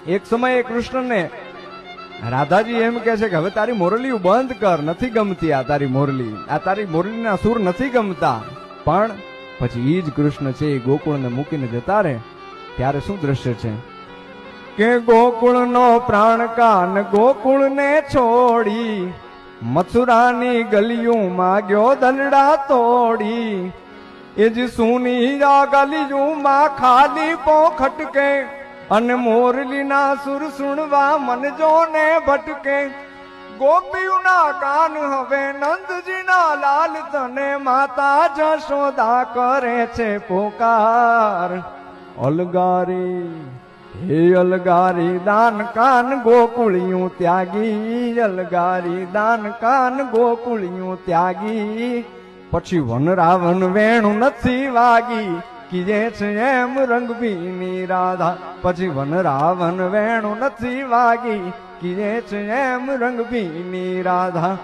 એક સમયે કૃષ્ણને રાધાજી એમ કહે છે કે હવે તારી મોરલી બંધ કર, નથી ગમતી આ તારી મોરલી, આ તારી મોરલીના સુર નથી ગમતા. પણ પછી ઈ જ કૃષ્ણ છે એ ગોકુળને મૂકીને જતા રહે ત્યારે શું દ્રશ્ય છે કે ગોકુળનો પ્રાણ કાન ગોકુળને છોડી મથુરાની ગલીઓમાં ગયો દલડા તોડી. એ જ સુની ગલીઓમાં ખાલી પોખટકે અને મોરલીના સુર સુણવા મન જોને ભટકે. ગોપીઓના કાન હવે નંદજીના લાલ તને માતા જશોદા કરે છે પોકાર. અલગારી હે અલગારી દાન કાન ગોકુળિયું ત્યાગી, અલગારી દાન કાન ગોકુળિયું ત્યાગી. પછી વન રાવણ વેણું નથી વાગી કીજે છે એમ રંગભીની રાધા. પછી વન રાવણ વેણું નથી વાગી કીજે છે એમ રંગભીની રાધા.